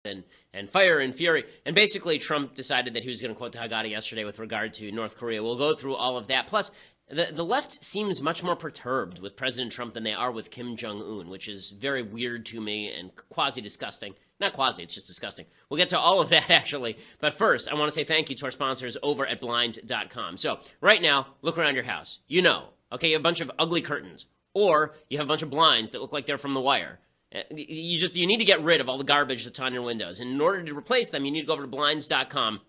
and fire and fury. And basically, Trump decided that he was going to quote the Haggadah yesterday with regard to North Korea. We'll go through all of that. Plus, the left seems much more perturbed with President Trump than they are with Kim Jong-un, which is very weird to me and quasi-disgusting. Not quasi, it's just disgusting. We'll get to all of that, actually. But first, I want to say thank you to our sponsors over at Blinds.com. So right now, look around your house. You know, okay, you have a bunch of ugly curtains, or you have a bunch of blinds that look like they're from The Wire. You need to get rid of all the garbage that's on your windows. And in order to replace them, you need to go over to Blinds.com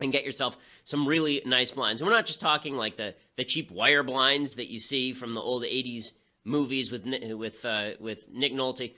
and get yourself some really nice blinds. And we're not just talking like the cheap wire blinds that you see from the old 80s movies with Nick Nolte.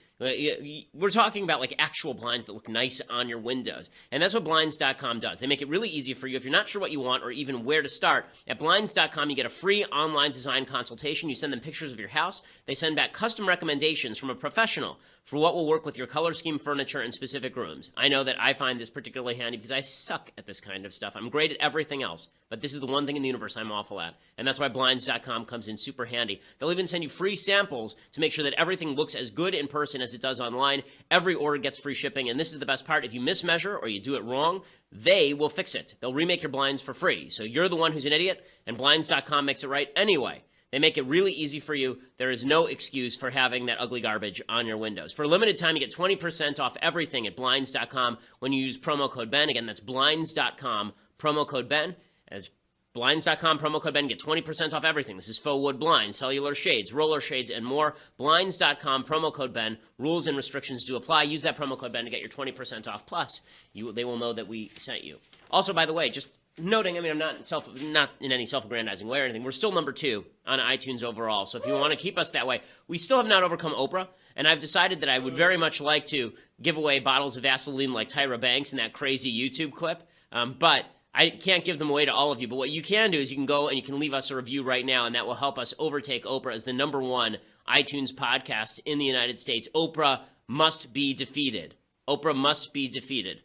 We're talking about like actual blinds that look nice on your windows. And that's what Blinds.com does. They make it really easy for you. If you're not sure what you want or even where to start, at Blinds.com, you get a free online design consultation. You send them pictures of your house. They send back custom recommendations from a professional for what will work with your color scheme, furniture, and specific rooms. I know that I find this particularly handy because I suck at this kind of stuff. I'm great at everything else, but this is the one thing in the universe I'm awful at. And that's why Blinds.com comes in super handy. They'll even send you free samples to make sure that everything looks as good in person as it does online. Every order gets free shipping, and this is the best part. If you mismeasure or you do it wrong, they will fix it. They'll remake your blinds for free. So you're the one who's an idiot, and Blinds.com makes it right anyway. They make it really easy for you. There is no excuse for having that ugly garbage on your windows. For a limited time, you get 20% off everything at Blinds.com when you use promo code Ben. Again, that's Blinds.com, promo code Ben. As Blinds.com, promo code Ben, get 20% off everything. This is faux wood blinds, cellular shades, roller shades, and more. Blinds.com, promo code Ben. Rules and restrictions do apply. Use that promo code Ben to get your 20% off. Plus, they will know that we sent you. Also, by the way, just noting, I mean, I'm not in any self-aggrandizing way or anything. We're still number 2 on iTunes overall. So if you want to keep us that way, we still have not overcome Oprah. And I've decided that I would very much like to give away bottles of Vaseline like Tyra Banks in that crazy YouTube clip. But I can't give them away to all of you. But what you can do is you can go and you can leave us a review right now, and that will help us overtake Oprah as the number 1 iTunes podcast in the United States. Oprah must be defeated. Oprah must be defeated.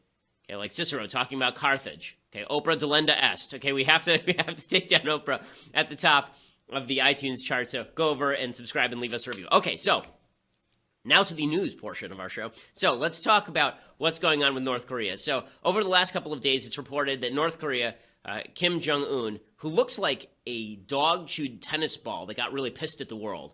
Okay, like Cicero talking about Carthage. Okay, Oprah delenda est. Okay, we have to take down Oprah at the top of the iTunes chart. So go over and subscribe and leave us a review. Okay, so now to the news portion of our show. So let's talk about what's going on with North Korea. So over the last couple of days, it's reported that North Korea, Kim Jong-un, who looks like a dog-chewed tennis ball that got really pissed at the world.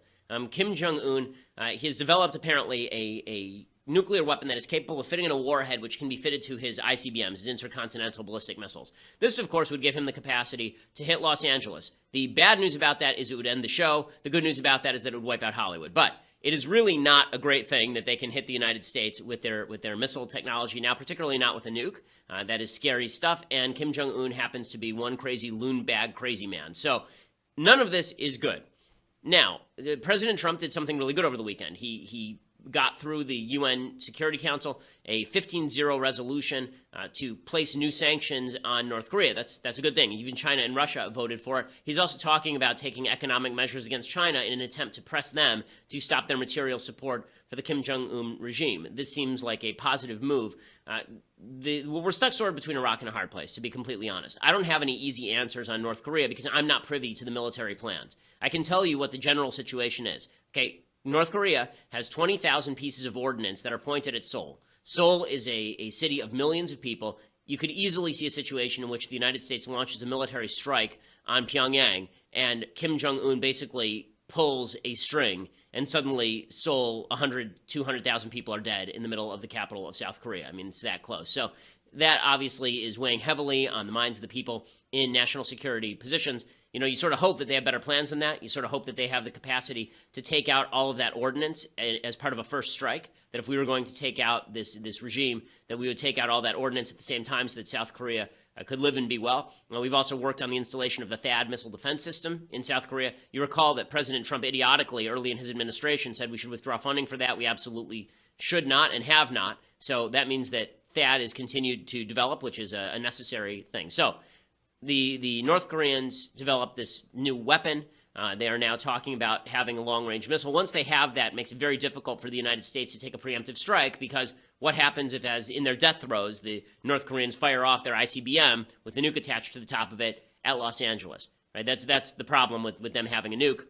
Kim Jong-un, he has developed apparently a nuclear weapon that is capable of fitting in a warhead which can be fitted to his ICBMs, his intercontinental ballistic missiles. This, of course, would give him the capacity to hit Los Angeles. The bad news about that is it would end the show. The good news about that is that it would wipe out Hollywood. But it is really not a great thing that they can hit the United States with their missile technology now, particularly not with a nuke. That is scary stuff, and Kim Jong-un happens to be one crazy loon bag crazy man. So none of this is good. Now, President Trump did something really good over the weekend. He got through the UN Security Council a 15-0 resolution to place new sanctions on North Korea. That's a good thing. Even China and Russia voted for it. He's also talking about taking economic measures against China in an attempt to press them to stop their material support for the Kim Jong-un regime. This seems like a positive move. We're stuck sort of between a rock and a hard place, to be completely honest. I don't have any easy answers on North Korea because I'm not privy to the military plans. I can tell you what the general situation is. Okay, North Korea has 20,000 pieces of ordnance that are pointed at Seoul. Seoul is a city of millions of people. You could easily see a situation in which the United States launches a military strike on Pyongyang, and Kim Jong-un basically pulls a string, and suddenly Seoul, 200,000 people are dead in the middle of the capital of South Korea. I mean, it's that close. So that obviously is weighing heavily on the minds of the people in national security positions. You know, you sort of hope that they have better plans than that. You sort of hope that they have the capacity to take out all of that ordnance as part of a first strike, that if we were going to take out this regime, that we would take out all that ordnance at the same time so that South Korea could live and be well. We've also worked on the installation of the THAAD missile defense system in South Korea. You recall that President Trump idiotically early in his administration said we should withdraw funding for that. We absolutely should not and have not. So that means that THAAD is continued to develop, which is a necessary thing. So the North Koreans developed this new weapon. They are now talking about having a long-range missile. Once they have that, it makes it very difficult for the United States to take a preemptive strike, because what happens if, as in their death throes, the North Koreans fire off their ICBM with the nuke attached to the top of it at Los Angeles? Right? That's the problem with them having a nuke.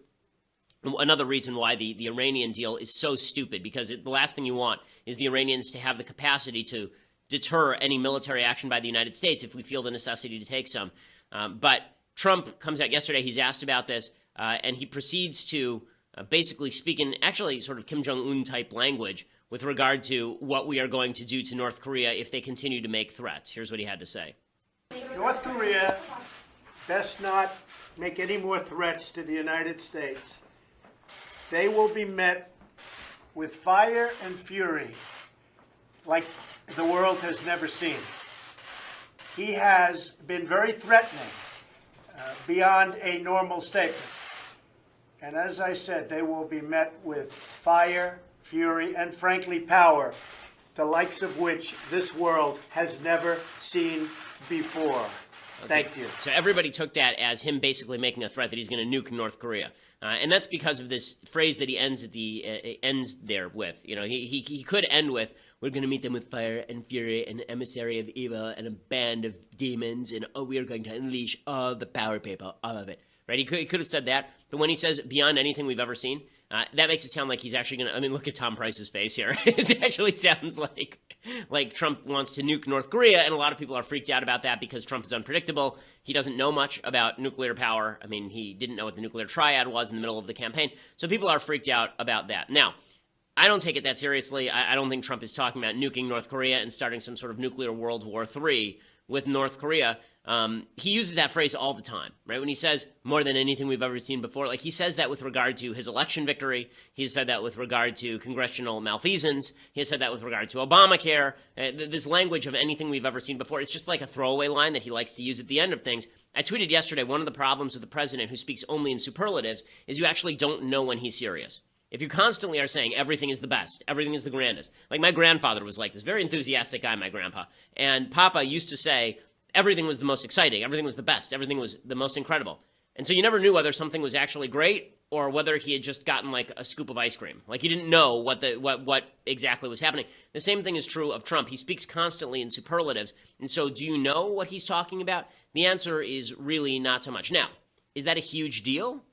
Another reason why the Iranian deal is so stupid, because the last thing you want is the Iranians to have the capacity to deter any military action by the United States if we feel the necessity to take some. But Trump comes out yesterday, he's asked about this, and he proceeds to basically speak in actually sort of Kim Jong-un type language with regard to what we are going to do to North Korea if they continue to make threats. Here's what he had to say. North Korea best not make any more threats to the United States. They will be met with fire and fury like the world has never seen. He has been very threatening beyond a normal statement. And as I said, they will be met with fire, fury, and frankly, power, the likes of which this world has never seen before. Okay. Thank you. So everybody took that as him basically making a threat that he's going to nuke North Korea. And that's because of this phrase that he ends at ends there with. You know, he could end with, "We're going to meet them with fire and fury, an emissary of evil, and a band of demons, and we are going to unleash all the power people, all of it." Right? He could have said that, but when he says beyond anything we've ever seen, that makes it sound like he's actually going to. I mean, look at Tom Price's face here. It actually sounds like Trump wants to nuke North Korea, and a lot of people are freaked out about that because Trump is unpredictable. He doesn't know much about nuclear power. I mean, he didn't know what the nuclear triad was in the middle of the campaign, so people are freaked out about that. Now, I don't take it that seriously. I don't think Trump is talking about nuking North Korea and starting some sort of nuclear World War III with North Korea. He uses that phrase all the time, right? When he says more than anything we've ever seen before, like he says that with regard to his election victory. He's said that with regard to congressional malfeasance. He has said that with regard to Obamacare. This language of anything we've ever seen before, it's just like a throwaway line that he likes to use at the end of things. I tweeted yesterday, one of the problems with the president who speaks only in superlatives is you actually don't know when he's serious. If you constantly are saying everything is the best, everything is the grandest, like my grandfather was like this, very enthusiastic guy, my grandpa, and Papa used to say everything was the most exciting, everything was the best, everything was the most incredible. And so you never knew whether something was actually great or whether he had just gotten like a scoop of ice cream. Like you didn't know what exactly was happening. The same thing is true of Trump. He speaks constantly in superlatives. And so do you know what he's talking about? The answer is really not so much. Now, is that a huge deal?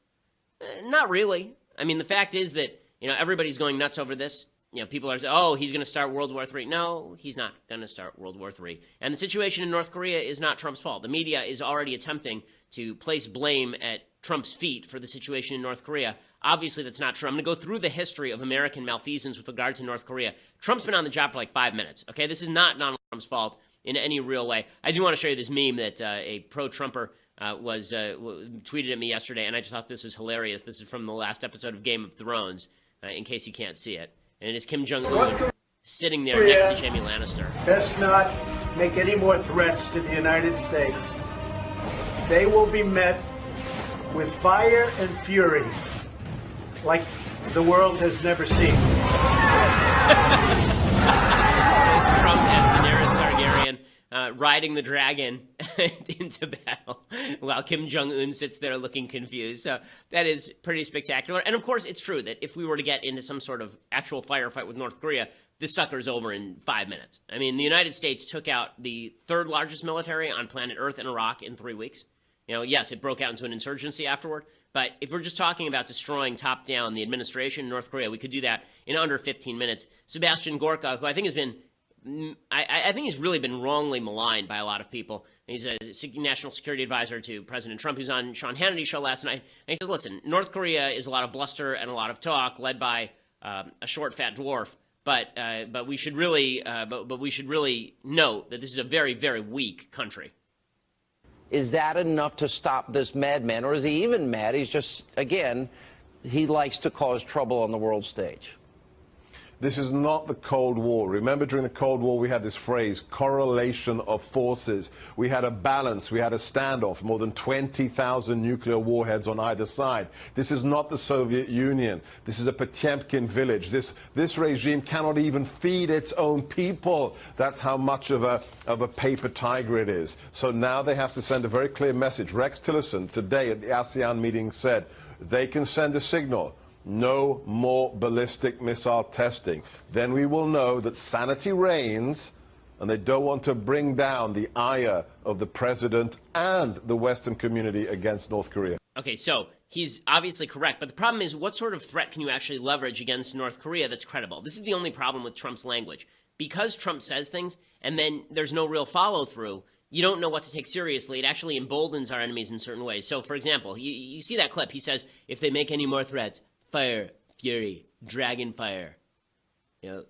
Not really. I mean, the fact is that, everybody's going nuts over this. People are saying, oh, he's going to start World War III. No, he's not going to start World War III. And the situation in North Korea is not Trump's fault. The media is already attempting to place blame at Trump's feet for the situation in North Korea. Obviously, that's not true. I'm going to go through the history of American malfeasance with regard to North Korea. Trump's been on the job for like 5 minutes, okay? This is not Donald Trump's fault in any real way. I do want to show you this meme that a pro-Trumper tweeted at me yesterday, and I just thought this was hilarious. This is from the last episode of Game of Thrones, in case you can't see it. And it is Kim Jong-un sitting there next to Jamie Lannister. Best not make any more threats to the United States. They will be met with fire and fury like the world has never seen. So it's Trump as Daenerys Targaryen riding the dragon into battle while Kim Jong-un sits there looking confused. So that is pretty spectacular. And of course, it's true that if we were to get into some sort of actual firefight with North Korea, this sucker's over in 5 minutes. I mean, the United States took out the third largest military on planet Earth in Iraq in 3 weeks. Yes, it broke out into an insurgency afterward. But if we're just talking about destroying top-down the administration in North Korea, we could do that in under 15 minutes. Sebastian Gorka, who I think has been I think he's really been wrongly maligned by a lot of people. He's a national security advisor to President Trump. He was on Sean Hannity's show last night, and he says, listen, North Korea is a lot of bluster and a lot of talk led by a short, fat dwarf. But we should really note that this is a very, very weak country. Is that enough to stop this madman, or is he even mad? He's just, again, he likes to cause trouble on the world stage. This is not the Cold War. Remember, during the Cold War, we had this phrase, correlation of forces. We had a balance. We had a standoff, more than 20,000 nuclear warheads on either side. This is not the Soviet Union. This is a Potemkin village. This regime cannot even feed its own people. That's how much of a paper tiger it is. So now they have to send a very clear message. Rex Tillerson today at the ASEAN meeting said they can send a signal. No more ballistic missile testing. Then we will know that sanity reigns, and they don't want to bring down the ire of the president and the Western community against North Korea. Okay, so he's obviously correct. But the problem is, what sort of threat can you actually leverage against North Korea that's credible? This is the only problem with Trump's language. Because Trump says things and then there's no real follow-through, you don't know what to take seriously. It actually emboldens our enemies in certain ways. So, for example, you see that clip. He says, if they make any more threats, fire, fury, dragon fire. You know,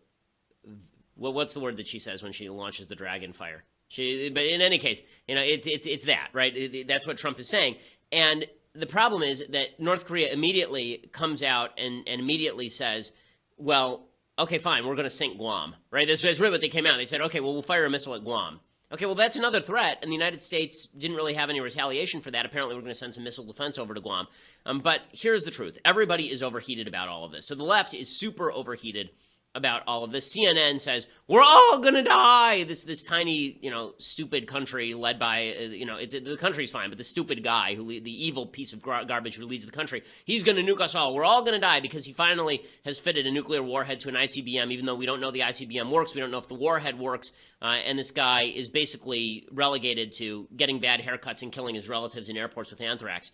what's the word that she says when she launches the dragon fire? But in any case, you know, it's that, right? That's what Trump is saying. And the problem is that North Korea immediately comes out and immediately says, well, okay, fine, we're going to sink Guam, right? That's really what they came out. They said, okay, well, we'll fire a missile at Guam. Okay, well, that's another threat, and the United States didn't really have any retaliation for that. Apparently, we're going to send some missile defense over to Guam. But here's the truth. Everybody is overheated about all of this. So the left is super overheated about all of this. CNN says, we're all going to die. This tiny, you know, stupid country led by, the country's fine, but the stupid guy, the evil piece of garbage who leads the country, he's going to nuke us all. We're all going to die because he finally has fitted a nuclear warhead to an ICBM, even though we don't know the ICBM works. We don't know if the warhead works. And this guy is basically relegated to getting bad haircuts and killing his relatives in airports with anthrax.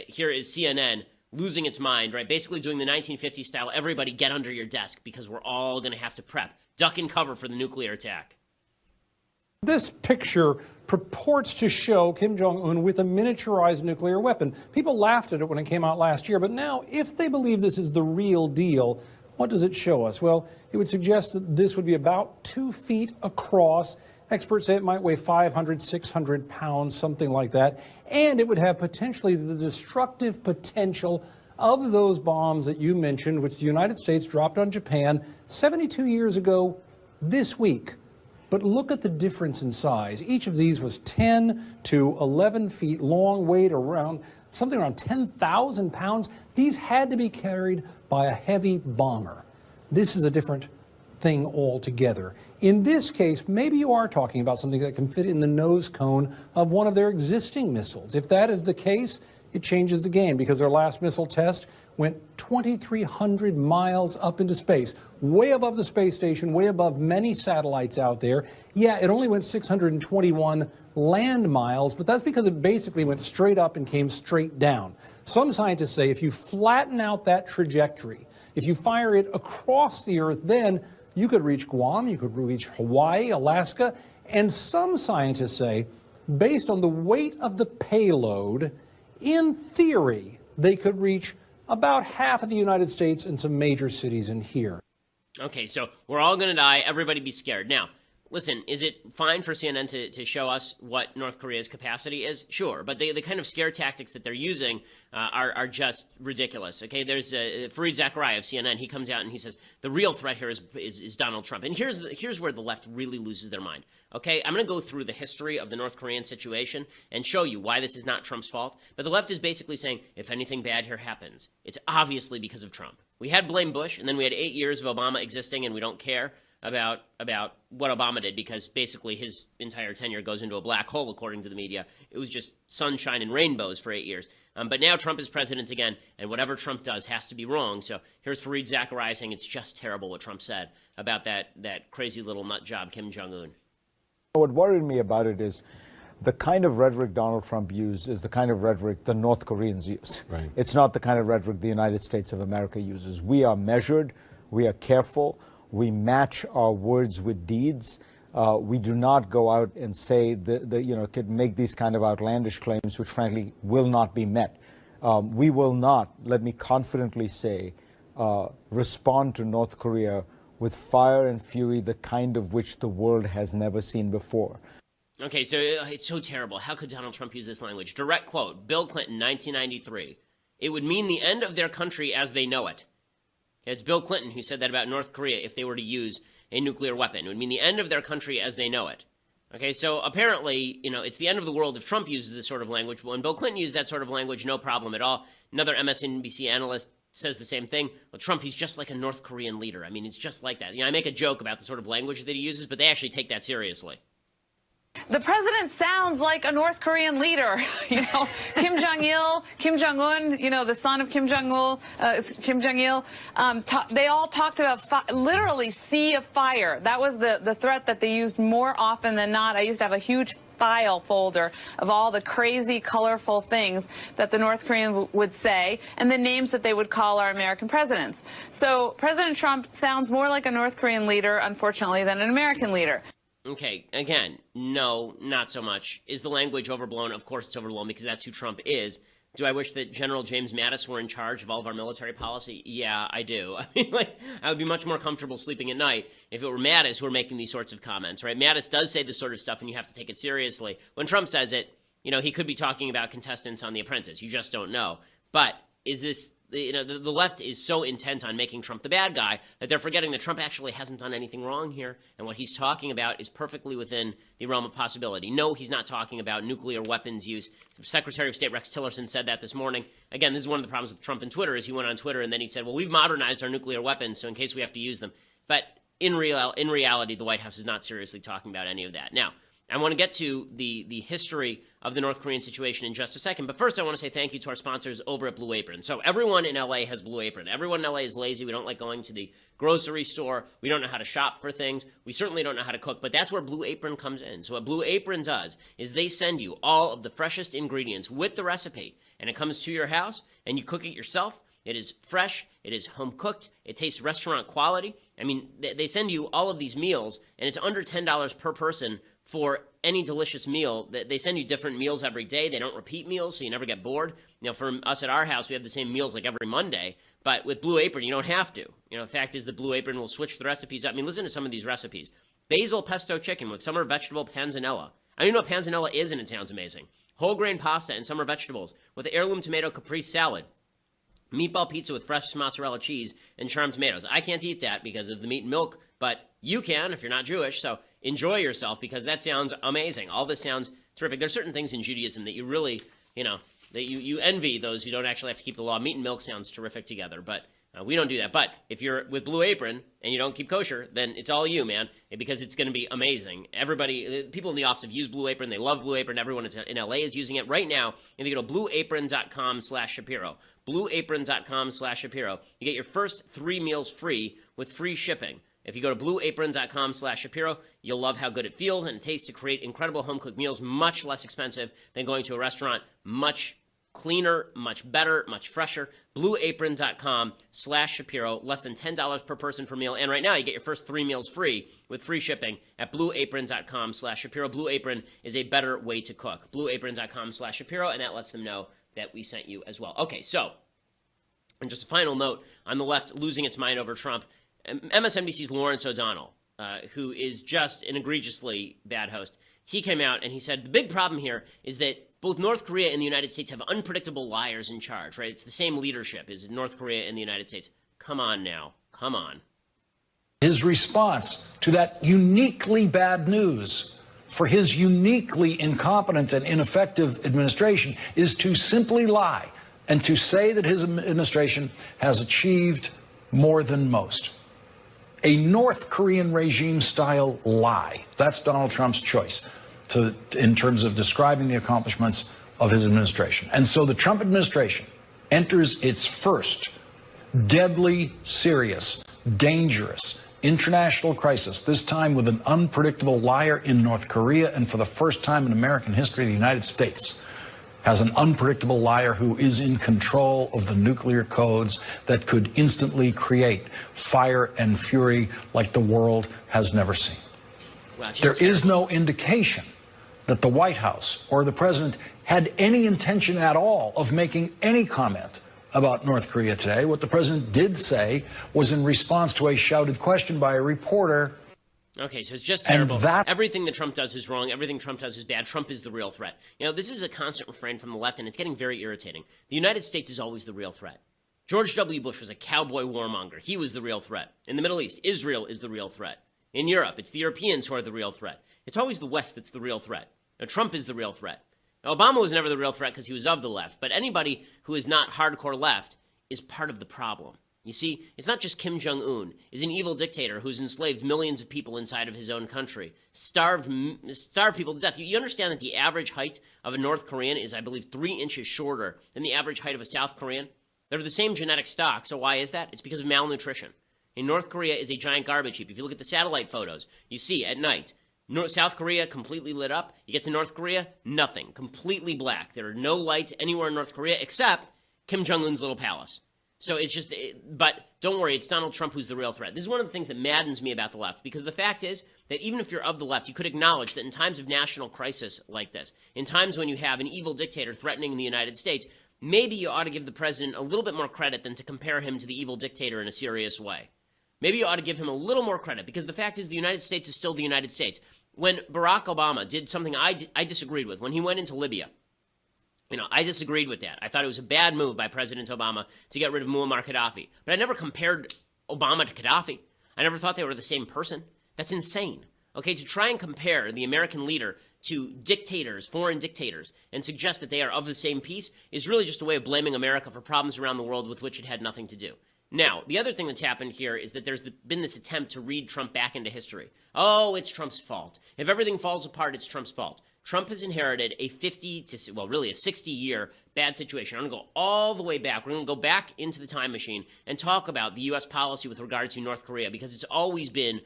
Here is CNN losing its mind, right? Basically doing the 1950s style, everybody get under your desk because we're all going to have to prep, duck and cover for the nuclear attack. This picture purports to show Kim Jong-un with a miniaturized nuclear weapon. People laughed at it when it came out last year, but now, if they believe this is the real deal, what does it show us? Well, it would suggest that this would be about 2 feet across. Experts say it might weigh 500, 600 pounds, something like that. And it would have potentially the destructive potential of those bombs that you mentioned, which the United States dropped on Japan 72 years ago this week. But look at the difference in size. Each of these was 10 to 11 feet long, weighed around something around 10,000 pounds. These had to be carried by a heavy bomber. This is a different thing altogether. In this case, maybe you are talking about something that can fit in the nose cone of one of their existing missiles. If that is the case, it changes the game because their last missile test went 2,300 miles up into space, way above the space station, way above many satellites out there. Yeah, it only went 621 land miles, but that's because it basically went straight up and came straight down. Some scientists say if you flatten out that trajectory, if you fire it across the Earth, then you could reach Guam, you could reach Hawaii, Alaska, and some scientists say, based on the weight of the payload, in theory, they could reach about half of the United States and some major cities in here. Okay, so we're all going to die. Everybody be scared. Now, listen, is it fine for CNN to show us what North Korea's capacity is? Sure, but the kind of scare tactics that they're using are just ridiculous. Okay, there's Fareed Zakaria of CNN. He comes out and he says the real threat here is Donald Trump. And here's where the left really loses their mind. Okay, I'm going to go through the history of the North Korean situation and show you why this is not Trump's fault. But the left is basically saying if anything bad here happens, it's obviously because of Trump. We had blame Bush, and then we had 8 years of Obama existing, and we don't care about what Obama did because basically his entire tenure goes into a black hole, according to the media. It was just sunshine and rainbows for 8 years. But now Trump is president again, and whatever Trump does has to be wrong. So here's Fareed Zakaria saying it's just terrible what Trump said about that crazy little nut job, Kim Jong-un. What worried me about it is the kind of rhetoric Donald Trump used is the kind of rhetoric the North Koreans use. Right. It's not the kind of rhetoric the United States of America uses. We are measured. We are careful. We match our words with deeds. We do not go out and say, could make these kind of outlandish claims, which frankly will not be met. We will not, let me confidently say, respond to North Korea with fire and fury, the kind of which the world has never seen before. Okay, so it's so terrible. How could Donald Trump use this language? Direct quote, Bill Clinton, 1993. It would mean the end of their country as they know it. It's Bill Clinton who said that about North Korea if they were to use a nuclear weapon. It would mean the end of their country as they know it. Okay, so apparently, it's the end of the world if Trump uses this sort of language. When Bill Clinton used that sort of language, no problem at all. Another MSNBC analyst says the same thing. Well, Trump, he's just like a North Korean leader. I mean, it's just like that. I make a joke about the sort of language that he uses, but they actually take that seriously. The president sounds like a North Korean leader. Kim Jong-il, Kim Jong-un, the son of Kim Jong-il, they all talked about literally sea of fire. That was the threat that they used more often than not. I used to have a huge file folder of all the crazy, colorful things that the North Koreans would say and the names that they would call our American presidents. So President Trump sounds more like a North Korean leader, unfortunately, than an American leader. Okay, again, no, not so much. Is the language overblown? Of course it's overblown because that's who Trump is. Do I wish that General James Mattis were in charge of all of our military policy? Yeah, I do. I mean, I would be much more comfortable sleeping at night if it were Mattis who were making these sorts of comments, right? Mattis does say this sort of stuff, and you have to take it seriously. When Trump says it, he could be talking about contestants on The Apprentice. You just don't know. But is this... the left is so intent on making Trump the bad guy that they're forgetting that Trump actually hasn't done anything wrong here. And what he's talking about is perfectly within the realm of possibility. No, he's not talking about nuclear weapons use. Secretary of State Rex Tillerson said that this morning. Again, this is one of the problems with Trump and Twitter is he went on Twitter and then he said, well, we've modernized our nuclear weapons, so in case we have to use them. But in reality, the White House is not seriously talking about any of that. Now, I want to get to the history of the North Korean situation in just a second. But first, I want to say thank you to our sponsors over at Blue Apron. So everyone in LA has Blue Apron. Everyone in LA is lazy. We don't like going to the grocery store. We don't know how to shop for things. We certainly don't know how to cook. But that's where Blue Apron comes in. So what Blue Apron does is they send you all of the freshest ingredients with the recipe. And it comes to your house, and you cook it yourself. It is fresh. It is home cooked. It tastes restaurant quality. I mean, they send you all of these meals, and it's under $10 per person for any delicious meal. They send you different meals every day. They don't repeat meals, so you never get bored. For us at our house, we have the same meals like every Monday. But with Blue Apron, you don't have to. The fact is that Blue Apron will switch the recipes up. I mean, listen to some of these recipes. Basil pesto chicken with summer vegetable panzanella. I don't even know what panzanella is, and it sounds amazing. Whole grain pasta and summer vegetables with heirloom tomato caprese salad. Meatball pizza with fresh mozzarella cheese and charmed tomatoes. I can't eat that because of the meat and milk, but you can if you're not Jewish, so enjoy yourself because that sounds amazing. All this sounds terrific. There's certain things in Judaism that you really, that you envy those who don't actually have to keep the law. Meat and milk sounds terrific together, but we don't do that. But if you're with Blue Apron and you don't keep kosher, then it's all you, man, because it's going to be amazing. Everybody, people in the office have used Blue Apron. They love Blue Apron. Everyone in LA is using it right now. If you go to blueapron.com/Shapiro, blueapron.com/Shapiro, you get your first 3 meals free with free shipping. If you go to blueapron.com/Shapiro, you'll love how good it feels and it tastes to create incredible home-cooked meals, much less expensive than going to a restaurant, much cleaner, much better, much fresher. Blueapron.com/Shapiro, less than $10 per person per meal. And right now, you get your first 3 meals free with free shipping at blueapron.com/Shapiro. Blue Apron is a better way to cook. Blueapron.com/Shapiro, and that lets them know that we sent you as well. Okay, so, and just a final note on the left losing its mind over Trump. MSNBC's Lawrence O'Donnell, who is just an egregiously bad host, he came out and he said the big problem here is that both North Korea and the United States have unpredictable liars in charge, right? It's the same leadership as North Korea and the United States. Come on now. Come on. His response to that uniquely bad news for his uniquely incompetent and ineffective administration is to simply lie and to say that his administration has achieved more than most. A North Korean regime-style lie. That's Donald Trump's choice in terms of describing the accomplishments of his administration. And so the Trump administration enters its first deadly, serious, dangerous international crisis, this time with an unpredictable liar in North Korea, and for the first time in American history, the United States has an unpredictable liar who is in control of the nuclear codes that could instantly create fire and fury like the world has never seen. Wow, there is no indication that the White House or the president had any intention at all of making any comment about North Korea today. What the president did say was in response to a shouted question by a reporter. Okay, so it's just terrible. Everything that Trump does is wrong. Everything Trump does is bad. Trump is the real threat. This is a constant refrain from the left, and it's getting very irritating. The United States is always the real threat. George W. Bush was a cowboy warmonger. He was the real threat. In the Middle East, Israel is the real threat. In Europe, it's the Europeans who are the real threat. It's always the West that's the real threat. Now, Trump is the real threat. Now, Obama was never the real threat because he was of the left, but anybody who is not hardcore left is part of the problem. You see, it's not just Kim Jong-un is an evil dictator who's enslaved millions of people inside of his own country, starved people to death. You understand that the average height of a North Korean is, I believe, 3 inches shorter than the average height of a South Korean? They're the same genetic stock, so why is that? It's because of malnutrition. And North Korea is a giant garbage heap. If you look at the satellite photos, you see at night, South Korea completely lit up. You get to North Korea, nothing, completely black. There are no lights anywhere in North Korea except Kim Jong-un's little palace. So it's just, but don't worry, it's Donald Trump who's the real threat. This is one of the things that maddens me about the left, because the fact is that even if you're of the left, you could acknowledge that in times of national crisis like this, in times when you have an evil dictator threatening the United States, maybe you ought to give the president a little bit more credit than to compare him to the evil dictator in a serious way. Maybe you ought to give him a little more credit, because the fact is the United States is still the United States. When Barack Obama did something I disagreed with, when he went into Libya, I disagreed with that. I thought it was a bad move by President Obama to get rid of Muammar Gaddafi. But I never compared Obama to Gaddafi. I never thought they were the same person. That's insane. Okay, to try and compare the American leader to dictators, foreign dictators, and suggest that they are of the same piece is really just a way of blaming America for problems around the world with which it had nothing to do. Now, the other thing that's happened here is that there's been this attempt to read Trump back into history. Oh, it's Trump's fault. If everything falls apart, it's Trump's fault. Trump has inherited a 60-year bad situation. I'm going to go all the way back. We're going to go back into the time machine and talk about the U.S. policy with regard to North Korea, because it's always been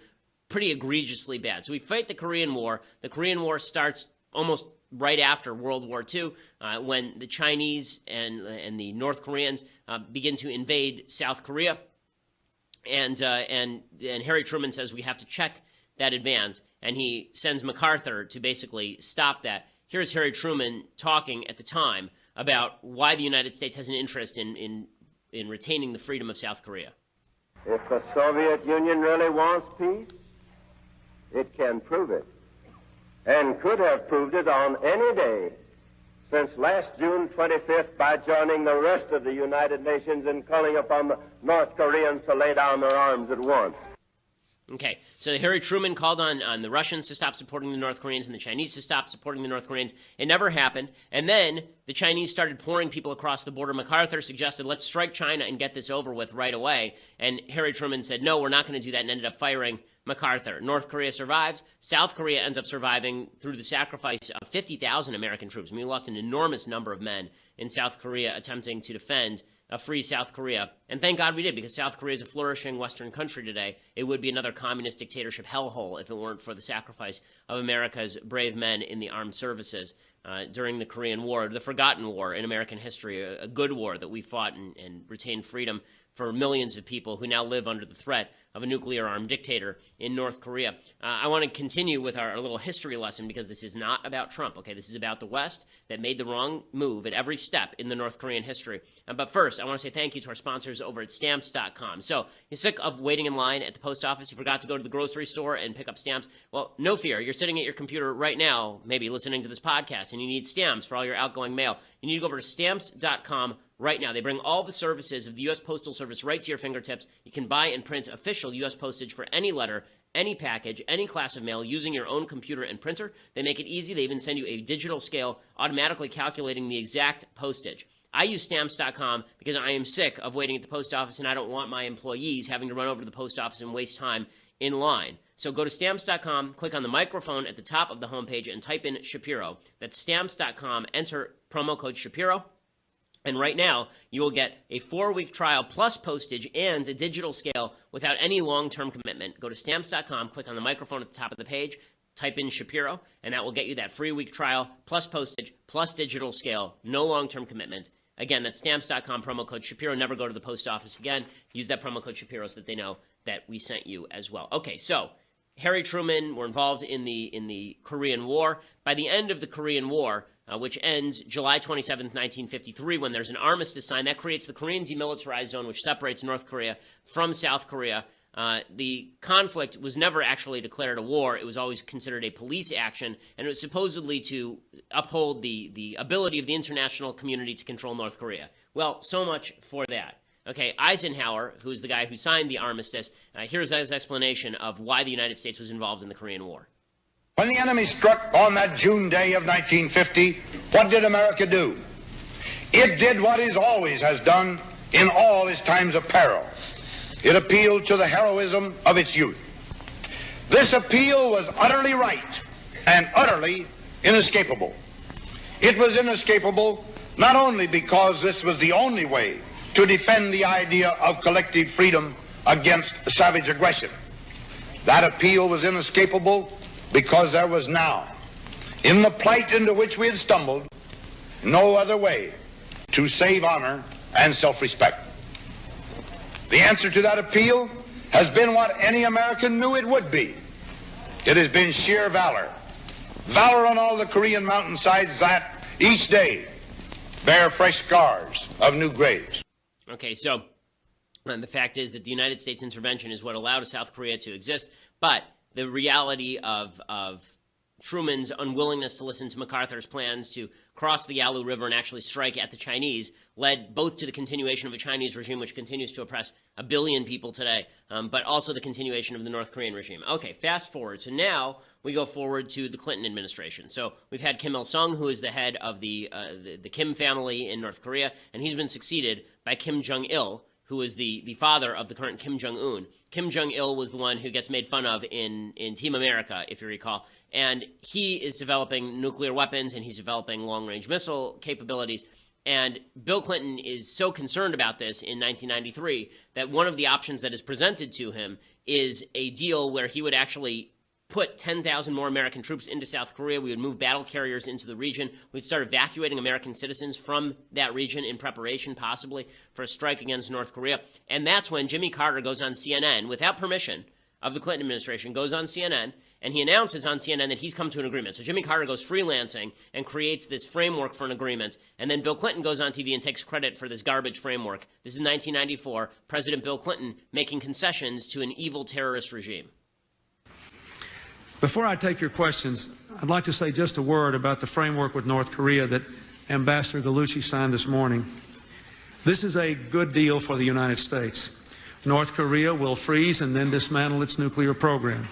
pretty egregiously bad. So we fight the Korean War. The Korean War starts almost right after World War II, when the Chinese and the North Koreans begin to invade South Korea. And Harry Truman says we have to check that advance, and he sends MacArthur to basically stop that. Here's Harry Truman talking at the time about why the United States has an interest in retaining the freedom of South Korea. If the Soviet Union really wants peace, it can prove it, and could have proved it on any day since last June 25th by joining the rest of the United Nations in calling upon the North Koreans to lay down their arms at once. Okay, so Harry Truman called on the Russians to stop supporting the North Koreans and the Chinese to stop supporting the North Koreans. It never happened. And then the Chinese started pouring people across the border. MacArthur suggested, let's strike China and get this over with right away. And Harry Truman said, no, we're not going to do that, and ended up firing MacArthur. North Korea survives. South Korea ends up surviving through the sacrifice of 50,000 American troops. I mean, we lost an enormous number of men in South Korea attempting to defend a free South Korea. And thank God we did, because South Korea is a flourishing Western country today. It would be another communist dictatorship hellhole if it weren't for the sacrifice of America's brave men in the armed services during the Korean War, the forgotten war in American history, a good war that we fought and retained freedom for millions of people who now live under the threat of a nuclear-armed dictator in North Korea. I want to continue with our little history lesson, because this is not about Trump, okay? This is about the West that made the wrong move at every step in the North Korean history. But first, I want to say thank you to our sponsors over at Stamps.com. So, you're sick of waiting in line at the post office? You forgot to go to the grocery store and pick up stamps? Well, no fear. You're sitting at your computer right now, maybe listening to this podcast, and you need stamps for all your outgoing mail. You need to go over to Stamps.com right now. They bring all the services of the U.S. Postal Service right to your fingertips. You can buy and print official U.S. postage for any letter, any package, any class of mail using your own computer and printer. They make it easy. They even send you a digital scale automatically calculating the exact postage. I use Stamps.com because I am sick of waiting at the post office, and I don't want my employees having to run over to the post office and waste time in line. So go to Stamps.com, click on the microphone at the top of the homepage, and type in Shapiro. That's Stamps.com. Enter promo code Shapiro. And right now, you will get a 4-week trial plus postage and a digital scale without any long-term commitment. Go to Stamps.com, click on the microphone at the top of the page, type in Shapiro, and that will get you that free week trial plus postage plus digital scale, no long-term commitment. Again, that's Stamps.com, promo code Shapiro. Never go to the post office again. Use that promo code Shapiro so that they know that we sent you as well. Okay, so Harry Truman were involved in the Korean War. By the end of the Korean War, which ends July 27, 1953, when there's an armistice signed, that creates the Korean Demilitarized Zone, which separates North Korea from South Korea. The conflict was never actually declared a war. It was always considered a police action, and it was supposedly to uphold the ability of the international community to control North Korea. Well, so much for that. Okay, Eisenhower, who's the guy who signed the armistice, here's his explanation of why the United States was involved in the Korean War. When the enemy struck on that June day of 1950, what did America do? It did what it always has done in all its times of peril. It appealed to the heroism of its youth. This appeal was utterly right and utterly inescapable. It was inescapable not only because this was the only way to defend the idea of collective freedom against savage aggression. That appeal was inescapable because there was now, in the plight into which we had stumbled, no other way to save honor and self-respect. The answer to that appeal has been what any American knew it would be. It has been sheer valor. Valor on all the Korean mountainsides that, each day, bear fresh scars of new graves. Okay, so the fact is that the United States intervention is what allowed South Korea to exist, but the reality of Truman's unwillingness to listen to MacArthur's plans to cross the Yalu River and actually strike at the Chinese led both to the continuation of a Chinese regime which continues to oppress 1 billion people today, but also the continuation of the North Korean regime. Okay, fast forward. So now we go forward to the Clinton administration. So we've had Kim Il-sung, who is the head of the Kim family in North Korea, and he's been succeeded by Kim Jong-il, who is the father of the current Kim Jong-un. Kim Jong-il was the one who gets made fun of in Team America, if you recall. And he is developing nuclear weapons, and he's developing long-range missile capabilities. And Bill Clinton is so concerned about this in 1993 that one of the options that is presented to him is a deal where he would actually put 10,000 more American troops into South Korea. We would move battle carriers into the region. We'd start evacuating American citizens from that region in preparation, possibly, for a strike against North Korea. And that's when Jimmy Carter goes on CNN, without permission of the Clinton administration, goes on CNN, and he announces on CNN that he's come to an agreement. So Jimmy Carter goes freelancing and creates this framework for an agreement. And then Bill Clinton goes on TV and takes credit for this garbage framework. This is 1994, President Bill Clinton making concessions to an evil terrorist regime. Before I take your questions, I'd like to say just a word about the framework with North Korea that Ambassador Gallucci signed this morning. This is a good deal for the United States. North Korea will freeze and then dismantle its nuclear program.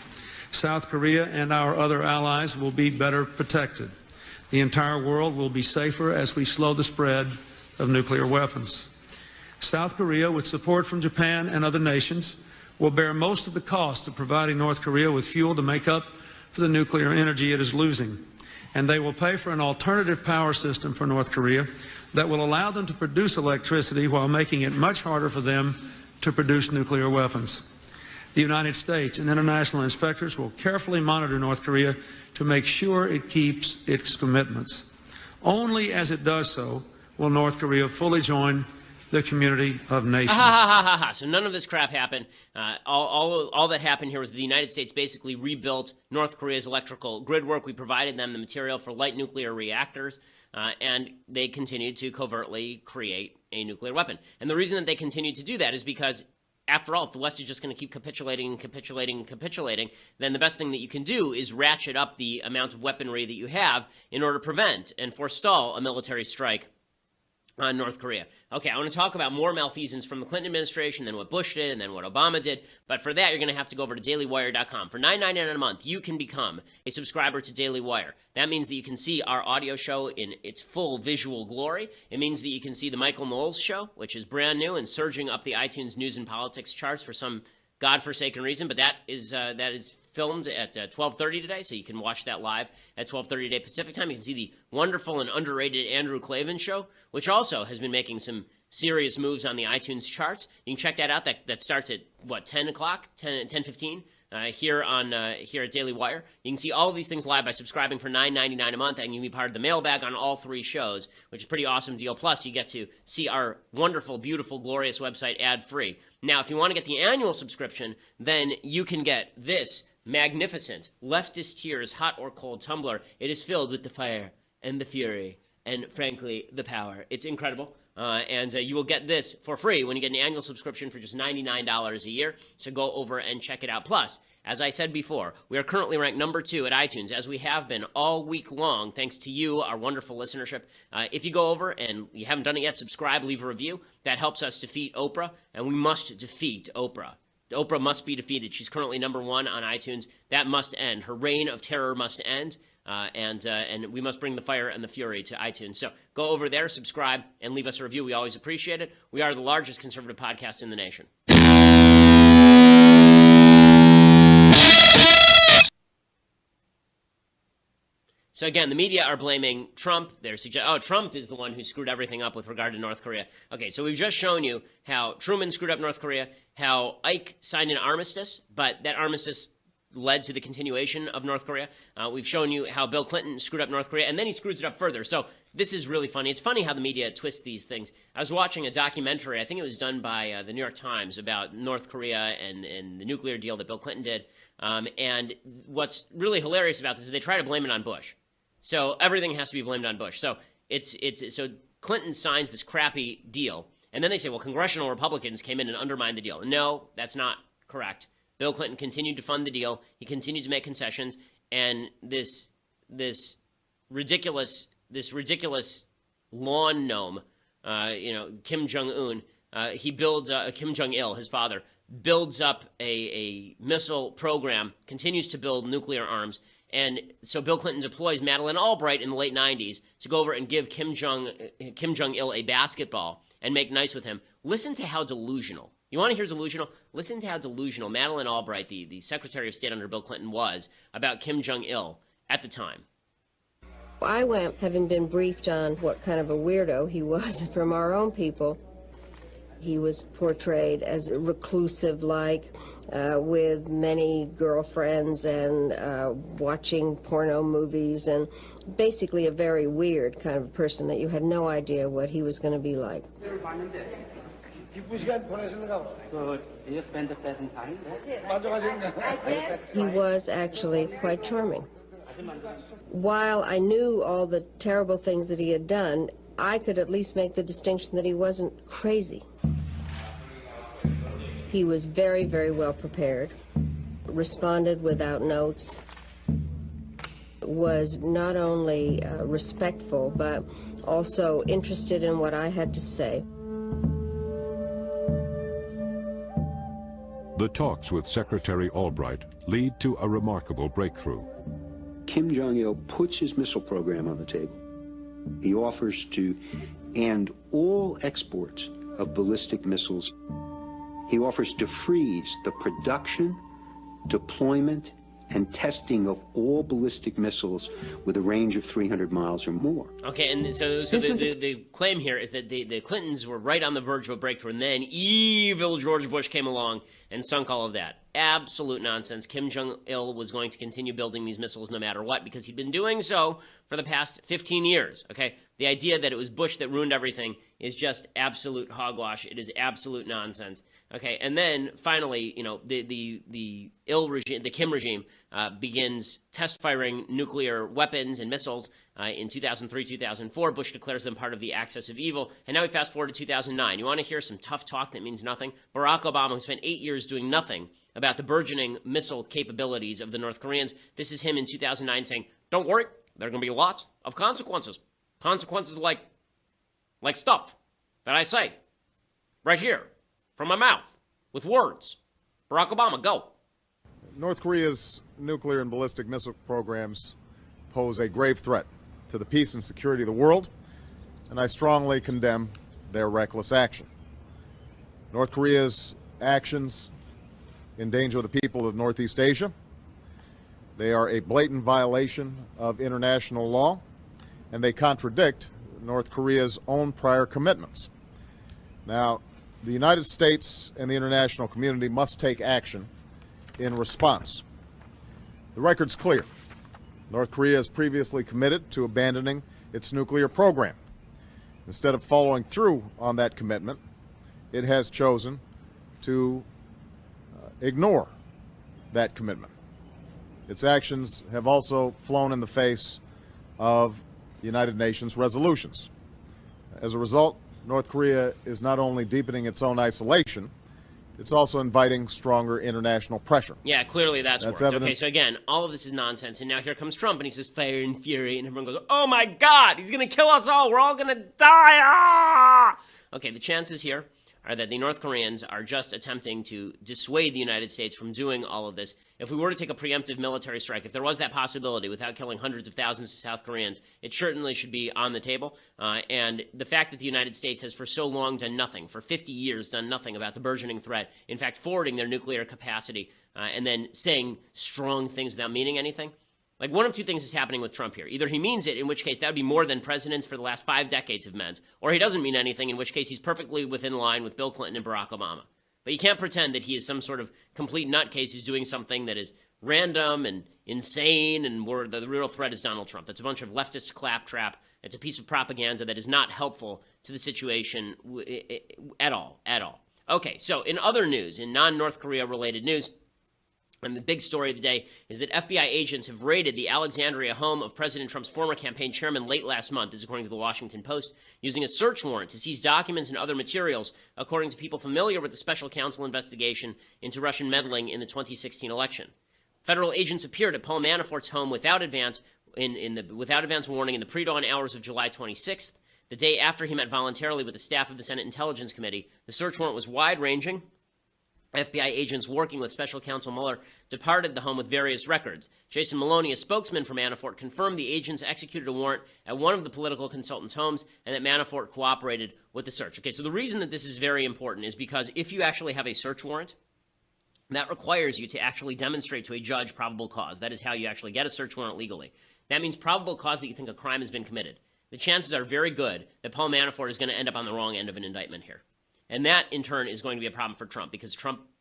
South Korea and our other allies will be better protected. The entire world will be safer as we slow the spread of nuclear weapons. South Korea, with support from Japan and other nations, will bear most of the cost of providing North Korea with fuel to make up for the nuclear energy it is losing. And they will pay for an alternative power system for North Korea that will allow them to produce electricity while making it much harder for them to produce nuclear weapons. The United States and international inspectors will carefully monitor North Korea to make sure it keeps its commitments. Only as it does so will North Korea fully join the community of nations. So none of this crap happened. All that happened here was the United States basically rebuilt North Korea's electrical grid work. We provided them the material for light nuclear reactors, and they continued to covertly create a nuclear weapon. And the reason that they continued to do that is because, after all, if the West is just going to keep capitulating, then the best thing that you can do is ratchet up the amount of weaponry that you have in order to prevent and forestall a military strike on North Korea. Okay, I want to talk about more malfeasance from the Clinton administration, then what Bush did, and then what Obama did. But for that, you're going to have to go over to dailywire.com. For $9.99 a month, you can become a subscriber to Daily Wire. That means that you can see our audio show in its full visual glory. It means that you can see the Michael Knowles Show, which is brand new and surging up the iTunes news and politics charts for some godforsaken reason. But that is filmed at 12:30 today, so you can watch that live at 12:30 today Pacific time. You can see the wonderful and underrated Andrew Klavan Show, which also has been making some serious moves on the iTunes charts. You can check that out. That starts at, 10 o'clock, 10:15 here at Daily Wire. You can see all of these things live by subscribing for $9.99 a month, and you can be part of the mailbag on all 3 shows, which is a pretty awesome deal. Plus, you get to see our wonderful, beautiful, glorious website ad-free. Now, if you want to get the annual subscription, then you can get this magnificent leftist tears hot or cold tumbler. It is filled with the fire and the fury and, frankly, the power. It's incredible. And you will get this for free when you get an annual subscription for just $99 a year. So go over and check it out. Plus, as I said before, we are currently ranked number 2 at iTunes, as we have been all week long, thanks to you, our wonderful listenership. If you go over and you haven't done it yet, subscribe, leave a review. That helps us defeat Oprah, and we must defeat Oprah. Oprah must be defeated. She's currently number 1 on iTunes. That must end. Her reign of terror must end, and we must bring the fire and the fury to iTunes. So go over there, subscribe, and leave us a review. We always appreciate it. We are the largest conservative podcast in the nation. So again, the media are blaming Trump. They're suggesting, Trump is the one who screwed everything up with regard to North Korea. Okay, so we've just shown you how Truman screwed up North Korea, how Ike signed an armistice, but that armistice led to the continuation of North Korea. We've shown you how Bill Clinton screwed up North Korea, and then he screws it up further. So this is really funny. It's funny how the media twists these things. I was watching a documentary, I think it was done by the New York Times, about North Korea and the nuclear deal that Bill Clinton did. And what's really hilarious about this is they try to blame it on Bush. So everything has to be blamed on Bush. So so Clinton signs this crappy deal, and then they say, well, congressional Republicans came in and undermined the deal. No, that's not correct. Bill Clinton continued to fund the deal. He continued to make concessions, and this ridiculous lawn gnome, Kim Jong-un, he builds Kim Jong-il, his father, builds up a missile program, continues to build nuclear arms. And so Bill Clinton deploys Madeleine Albright in the late 90s to go over and give Kim Jong-il a basketball and make nice with him. Listen to how delusional. You want to hear delusional? Listen to how delusional Madeleine Albright, the Secretary of State under Bill Clinton, was about Kim Jong-il at the time. I went, having been briefed on what kind of a weirdo he was from our own people. He was portrayed as reclusive-like, with many girlfriends and watching porno movies, and basically a very weird kind of person that you had no idea what he was going to be like. So you spent a pleasant time there? He was actually quite charming. While I knew all the terrible things that he had done, I could at least make the distinction that he wasn't crazy. He was very, very well prepared, responded without notes, was not only respectful, but also interested in what I had to say. The talks with Secretary Albright lead to a remarkable breakthrough. Kim Jong-il puts his missile program on the table. He offers to end all exports of ballistic missiles. He offers to freeze the production, deployment, and testing of all ballistic missiles with a range of 300 miles or more. Okay, and so the claim here is that the Clintons were right on the verge of a breakthrough, and then evil George Bush came along and sunk all of that. Absolute nonsense. Kim Jong-il was going to continue building these missiles no matter what, because he'd been doing so for the past 15 years, okay? The idea that it was Bush that ruined everything is just absolute hogwash. It is absolute nonsense. Okay, and then finally, the Kim regime begins test firing nuclear weapons and missiles in 2003, 2004. Bush declares them part of the axis of evil, and now we fast forward to 2009. You want to hear some tough talk that means nothing? Barack Obama, who spent 8 years doing nothing about the burgeoning missile capabilities of the North Koreans. This is him in 2009 saying, "Don't worry, there are going to be lots of consequences. Consequences like stuff that I say right here from my mouth with words." Barack Obama, go. North Korea's nuclear and ballistic missile programs pose a grave threat to the peace and security of the world, and I strongly condemn their reckless action. North Korea's actions endanger the people of Northeast Asia. They are a blatant violation of international law, and they contradict North Korea's own prior commitments. Now, the United States and the international community must take action in response. The record's clear. North Korea has previously committed to abandoning its nuclear program. Instead of following through on that commitment, it has chosen to ignore that commitment. Its actions have also flown in the face of United Nations resolutions. As a result, North Korea is not only deepening its own isolation, it's also inviting stronger international pressure. Yeah, clearly that's worked. evident. Okay, so again, all of this is nonsense, and now here comes Trump, and he says fire and fury, and everyone goes, oh my God, he's going to kill us all, we're all going to die! Ah! Okay, the chances here are that the North Koreans are just attempting to dissuade the United States from doing all of this. If we were to take a preemptive military strike, if there was that possibility without killing hundreds of thousands of South Koreans, it certainly should be on the table. And the fact that the United States has for so long done nothing, for 50 years done nothing about the burgeoning threat, in fact, forwarding their nuclear capacity and then saying strong things without meaning anything, like one of two things is happening with Trump here. Either he means it, in which case that would be more than presidents for the last 5 decades have meant, or he doesn't mean anything, in which case he's perfectly within line with Bill Clinton and Barack Obama. But you can't pretend that he is some sort of complete nutcase who's doing something that is random and insane, and the real threat is Donald Trump. That's a bunch of leftist claptrap. It's a piece of propaganda that is not helpful to the situation at all. Okay, so in other news, in non-North Korea related news, and the big story of the day is that FBI agents have raided the Alexandria home of President Trump's former campaign chairman late last month, this is according to the Washington Post, using a search warrant to seize documents and other materials, according to people familiar with the special counsel investigation into Russian meddling in the 2016 election. Federal agents appeared at Paul Manafort's home without advance warning in the pre-dawn hours of July 26th, the day after he met voluntarily with the staff of the Senate Intelligence Committee. The search warrant was wide-ranging. FBI agents working with Special Counsel Mueller departed the home with various records. Jason Maloney, a spokesman for Manafort, confirmed the agents executed a warrant at one of the political consultants' homes and that Manafort cooperated with the search. Okay, so the reason that this is very important is because if you actually have a search warrant, that requires you to actually demonstrate to a judge probable cause. That is how you actually get a search warrant legally. That means probable cause that you think a crime has been committed. The chances are very good that Paul Manafort is going to end up on the wrong end of an indictment here. And that, in turn, is going to be a problem for Trump because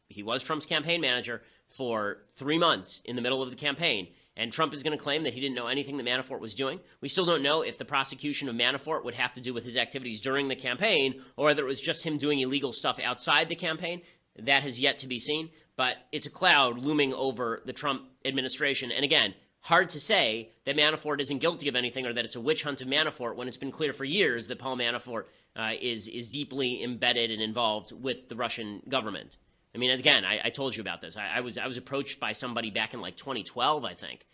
he was Trump's campaign manager for 3 months in the middle of the campaign. And Trump is going to claim that he didn't know anything that Manafort was doing. We still don't know if the prosecution of Manafort would have to do with his activities during the campaign or whether it was just him doing illegal stuff outside the campaign. That has yet to be seen. But it's a cloud looming over the Trump administration. And again, hard to say that Manafort isn't guilty of anything or that it's a witch hunt of Manafort when it's been clear for years that Paul Manafort is deeply embedded and involved with the Russian government. I mean, again, I told you about this. I was approached by somebody back in like 2012, I think,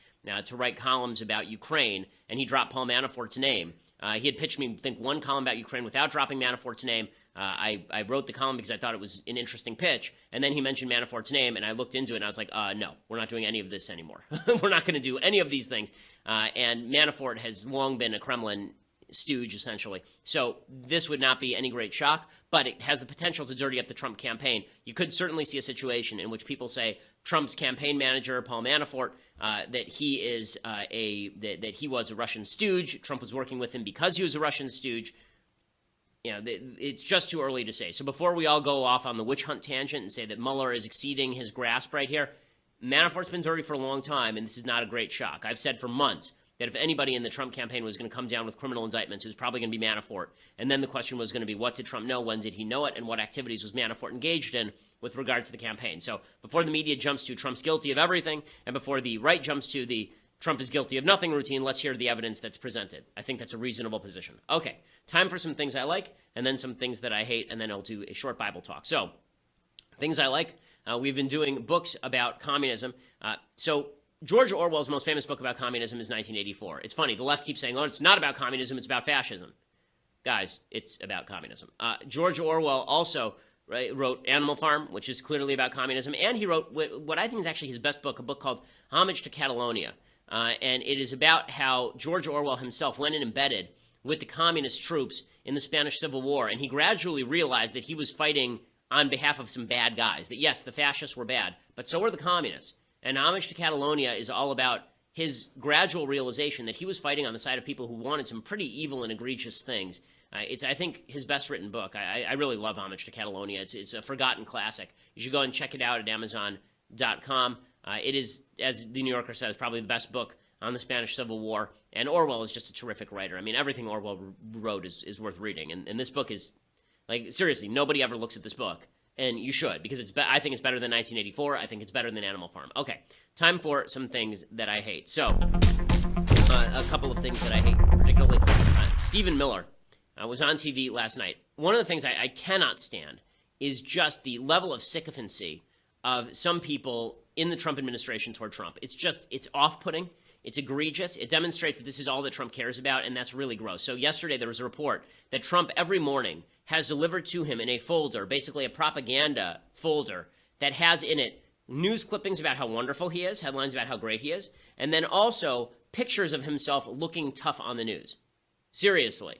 to write columns about Ukraine, and he dropped Paul Manafort's name. He had pitched me, I think, one column about Ukraine without dropping Manafort's name. I wrote the column because I thought it was an interesting pitch, and then he mentioned Manafort's name, and I looked into it, and I was like, no, we're not doing any of this anymore. We're not going to do any of these things. And Manafort has long been a Kremlin stooge, essentially. So this would not be any great shock, but it has the potential to dirty up the Trump campaign. You could certainly see a situation in which people say Trump's campaign manager, Paul Manafort, that he is that he was a Russian stooge. Trump was working with him because he was a Russian stooge. You know, it's just too early to say. So before we all go off on the witch hunt tangent and say that Mueller is exceeding his grasp right here, Manafort's been dirty for a long time, and this is not a great shock. I've said for months that if anybody in the Trump campaign was going to come down with criminal indictments, it was probably going to be Manafort. And then the question was going to be, what did Trump know? When did he know it? And what activities was Manafort engaged in with regard to the campaign? So before the media jumps to Trump's guilty of everything, and before the right jumps to the Trump is guilty of nothing routine, let's hear the evidence that's presented. I think that's a reasonable position. Okay, time for some things I like, and then some things that I hate, and then I'll do a short Bible talk. So, things I like. We've been doing books about communism. So George Orwell's most famous book about communism is 1984. It's funny, the left keeps saying, oh, it's not about communism, it's about fascism. Guys, it's about communism. George Orwell also wrote Animal Farm, which is clearly about communism, and he wrote what I think is actually his best book, a book called Homage to Catalonia. And it is about how George Orwell himself went and embedded with the communist troops in the Spanish Civil War, and he gradually realized that he was fighting on behalf of some bad guys, that yes, the fascists were bad, but so were the communists. And Homage to Catalonia is all about his gradual realization that he was fighting on the side of people who wanted some pretty evil and egregious things. It's, I think, his best written book. I really love Homage to Catalonia. It's a forgotten classic. You should go and check it out at Amazon.com. It is, as the New Yorker says, probably the best book on the Spanish Civil War. And Orwell is just a terrific writer. I mean, everything Orwell wrote is worth reading. And this book is, like, seriously, nobody ever looks at this book. And you should, because I think it's better than 1984. I think it's better than Animal Farm. Okay, time for some things that I hate. So, a couple of things that I hate, particularly Stephen Miller was on TV last night. One of the things I cannot stand is just the level of sycophancy of some people in the Trump administration toward Trump. It's off-putting. It's egregious. It demonstrates that this is all that Trump cares about, and that's really gross. So yesterday there was a report that Trump every morning has delivered to him in a folder, basically a propaganda folder, that has in it news clippings about how wonderful he is, headlines about how great he is, and then also pictures of himself looking tough on the news. Seriously.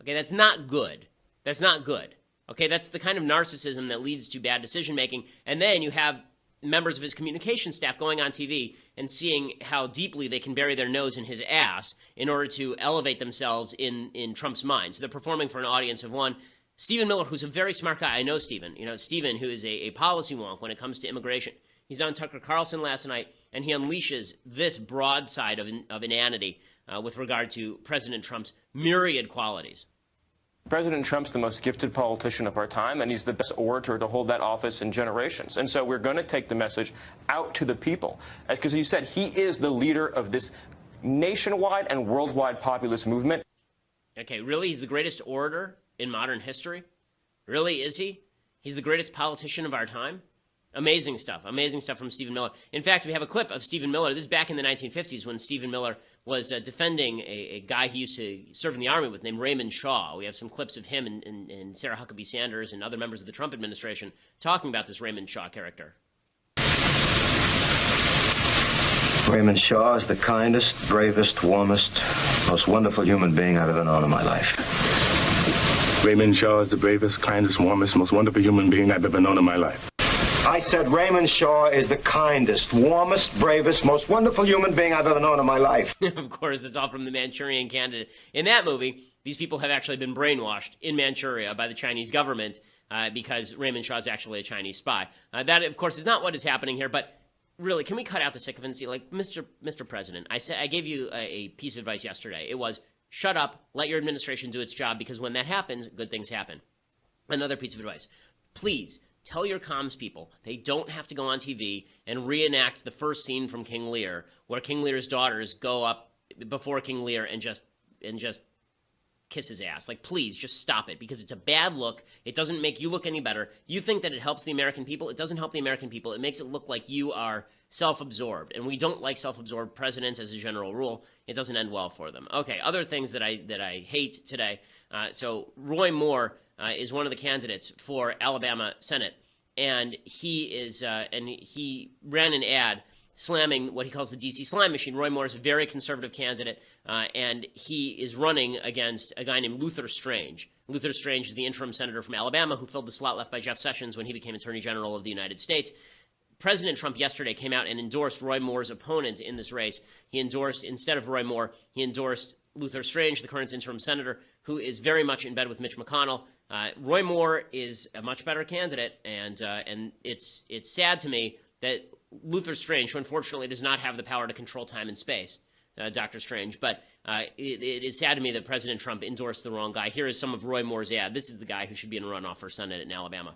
Okay, that's not good. That's not good. Okay, that's the kind of narcissism that leads to bad decision-making. And then you have members of his communication staff going on TV and seeing how deeply they can bury their nose in his ass in order to elevate themselves in Trump's mind. So they're performing for an audience of one. Stephen Miller, who's a very smart guy. I know Stephen. You know, Stephen, who is a policy wonk when it comes to immigration. He's on Tucker Carlson last night, and he unleashes this broadside of inanity with regard to President Trump's myriad qualities. President Trump's the most gifted politician of our time, and he's the best orator to hold that office in generations. And so we're going to take the message out to the people. Because you said he is the leader of this nationwide and worldwide populist movement. Okay, really? He's the greatest orator in modern history? Really, is he? He's the greatest politician of our time? Amazing stuff from Stephen Miller. In fact, we have a clip of Stephen Miller. This is back in the 1950s when Stephen Miller was defending a guy he used to serve in the Army with named Raymond Shaw. We have some clips of him and Sarah Huckabee Sanders and other members of the Trump administration talking about this Raymond Shaw character. Raymond Shaw is the kindest, bravest, warmest, most wonderful human being I've ever known in my life. Raymond Shaw is the bravest, kindest, warmest, most wonderful human being I've ever known in my life. I said Raymond Shaw is the kindest, warmest, bravest, most wonderful human being I've ever known in my life. Of course, that's all from the Manchurian Candidate. In that movie, these people have actually been brainwashed in Manchuria by the Chinese government because Raymond Shaw is actually a Chinese spy. That, of course, is not what is happening here, but really, can we cut out the sycophancy? Like, Mr. President, I gave you a piece of advice yesterday. It was, shut up, let your administration do its job, because when that happens, good things happen. Another piece of advice. Please, tell your comms people they don't have to go on TV and reenact the first scene from King Lear, where King Lear's daughters go up before King Lear and just kiss his ass. Like, please, just stop it, because it's a bad look. It doesn't make you look any better. You think that it helps the American people. It doesn't help the American people. It makes it look like you are self-absorbed, and we don't like self-absorbed presidents as a general rule. It doesn't end well for them. Okay, other things that I hate today. So Roy Moore is one of the candidates for Alabama Senate, and he ran an ad slamming what he calls the D.C. slime machine. Roy Moore is a very conservative candidate, and he is running against a guy named Luther Strange. Luther Strange is the interim senator from Alabama who filled the slot left by Jeff Sessions when he became Attorney General of the United States. President Trump yesterday came out and endorsed Roy Moore's opponent in this race. He endorsed, instead of Roy Moore, he endorsed Luther Strange, the current interim senator, who is very much in bed with Mitch McConnell. Roy Moore is a much better candidate, and it's sad to me that Luther Strange, who unfortunately does not have the power to control time and space, Dr. Strange, but it is sad to me that President Trump endorsed the wrong guy. Here is some of Roy Moore's ad. This is the guy who should be in a runoff for Senate in Alabama.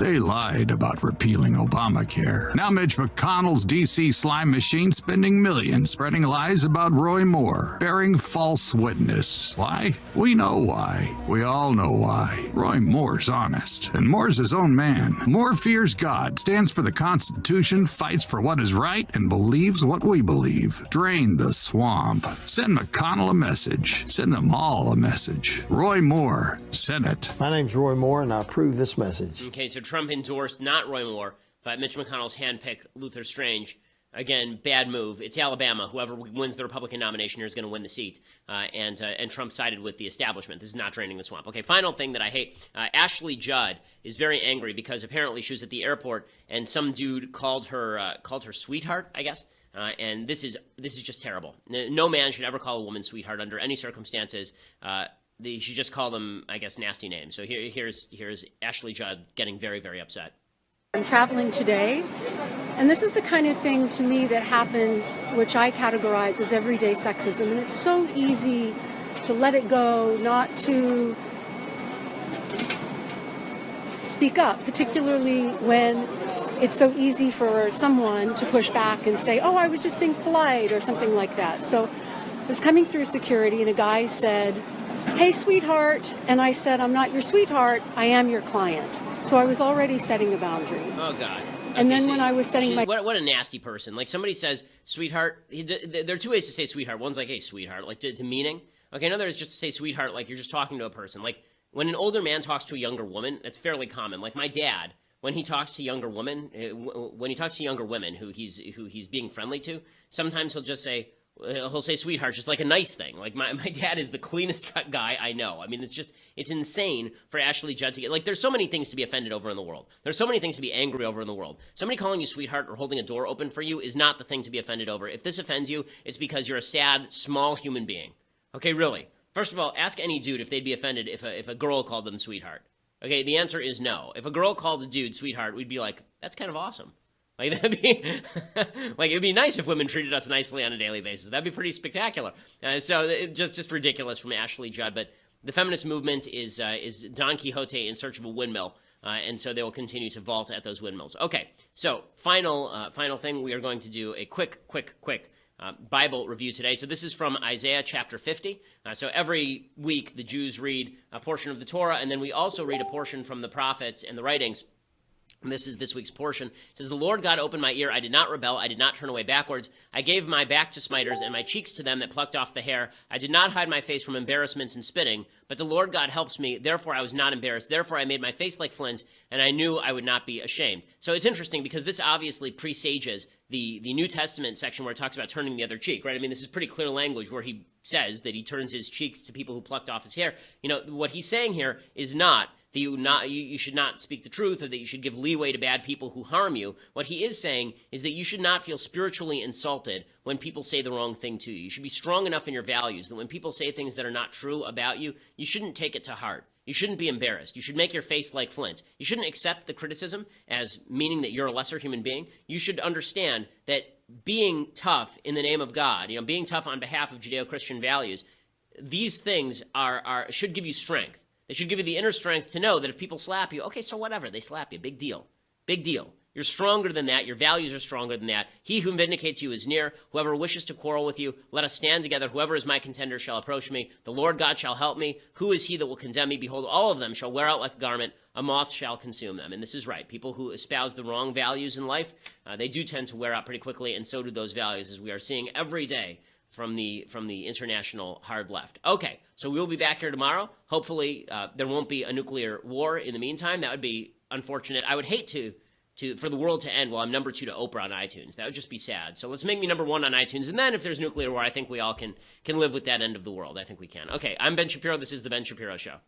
They lied about repealing Obamacare. Now Mitch McConnell's D.C. slime machine spending millions spreading lies about Roy Moore, bearing false witness. Why? We know why. We all know why. Roy Moore's honest, and Moore's his own man. Moore fears God, stands for the Constitution, fights for what is right, and believes what we believe. Drain the swamp. Send McConnell a message. Send them all a message. Roy Moore, Senate. My name's Roy Moore, and I approve this message. Okay, so Trump endorsed not Roy Moore, but Mitch McConnell's handpick, Luther Strange. Again, bad move. It's Alabama. Whoever wins the Republican nomination here is going to win the seat. And Trump sided with the establishment. This is not draining the swamp. Okay, final thing that I hate. Ashley Judd is very angry because apparently she was at the airport and some dude called her sweetheart, I guess. And this is just terrible. No man should ever call a woman sweetheart under any circumstances. You should just call them, I guess, nasty names. So here's Ashley Judd getting very, very upset. I'm traveling today, and this is the kind of thing to me that happens, which I categorize as everyday sexism. And it's so easy to let it go, not to speak up, particularly when it's so easy for someone to push back and say, oh, I was just being polite or something like that. So I was coming through security, and a guy said, hey, sweetheart. And I said, I'm not your sweetheart. I am your client. So I was already setting a boundary. Oh, God. And then when I was setting my... What a nasty person. Like, somebody says, sweetheart. There are two ways to say sweetheart. One's like, hey, sweetheart, like to meaning. Okay, another is just to say sweetheart like you're just talking to a person. Like, when an older man talks to a younger woman, that's fairly common. Like, my dad, when he talks to younger women, who he's being friendly to, sometimes he'll say sweetheart, just like a nice thing. Like, my dad is the cleanest cut guy I know. I mean, it's insane for Ashley Judd to get, like, there's so many things to be offended over in the world. There's so many things to be angry over in the world. Somebody calling you sweetheart or holding a door open for you is not the thing to be offended over. If this offends you, it's because you're a sad, small human being. Okay, really. First of all, ask any dude if they'd be offended if a girl called them sweetheart. Okay, the answer is no. If a girl called the dude sweetheart, we'd be like, that's kind of awesome. Like, that'd be like, it'd be nice if women treated us nicely on a daily basis. That'd be pretty spectacular. Just ridiculous from Ashley Judd. But the feminist movement is Don Quixote in search of a windmill. And so they will continue to vault at those windmills. Okay, so final thing, we are going to do a quick Bible review today. So this is from Isaiah chapter 50. So every week the Jews read a portion of the Torah, and then we also read a portion from the prophets and the writings. And this is this week's portion. It says, "The Lord God opened my ear. I did not rebel. I did not turn away backwards. I gave my back to smiters and my cheeks to them that plucked off the hair. I did not hide my face from embarrassments and spitting. But the Lord God helps me. Therefore I was not embarrassed. Therefore I made my face like flint, and I knew I would not be ashamed." So it's interesting because this obviously presages the New Testament section where it talks about turning the other cheek, right? I mean, this is pretty clear language where he says that he turns his cheeks to people who plucked off his hair. You know, what he's saying here is not that you should not speak the truth, or that you should give leeway to bad people who harm you. What he is saying is that you should not feel spiritually insulted when people say the wrong thing to you. You should be strong enough in your values that when people say things that are not true about you, you shouldn't take it to heart. You shouldn't be embarrassed. You should make your face like flint. You shouldn't accept the criticism as meaning that you're a lesser human being. You should understand that being tough in the name of God, you know, being tough on behalf of Judeo-Christian values, these things should give you strength. They should give you the inner strength to know that if people slap you, okay, so whatever, they slap you, big deal. Big deal. You're stronger than that. Your values are stronger than that. He who vindicates you is near. Whoever wishes to quarrel with you, let us stand together. Whoever is my contender shall approach me. The Lord God shall help me. Who is he that will condemn me? Behold, all of them shall wear out like a garment. A moth shall consume them. And this is right. People who espouse the wrong values in life, they do tend to wear out pretty quickly, and so do those values, as we are seeing every day from the international hard left. Okay, so we'll be back here tomorrow. Hopefully there won't be a nuclear war in the meantime. That would be unfortunate. I would hate for the world to end while I'm number 2 to Oprah on iTunes. That would just be sad. So let's make me number 1 on iTunes, and then if there's nuclear war, I think we all can live with that end of the world. I think we can. Okay, I'm Ben Shapiro. This is The Ben Shapiro Show.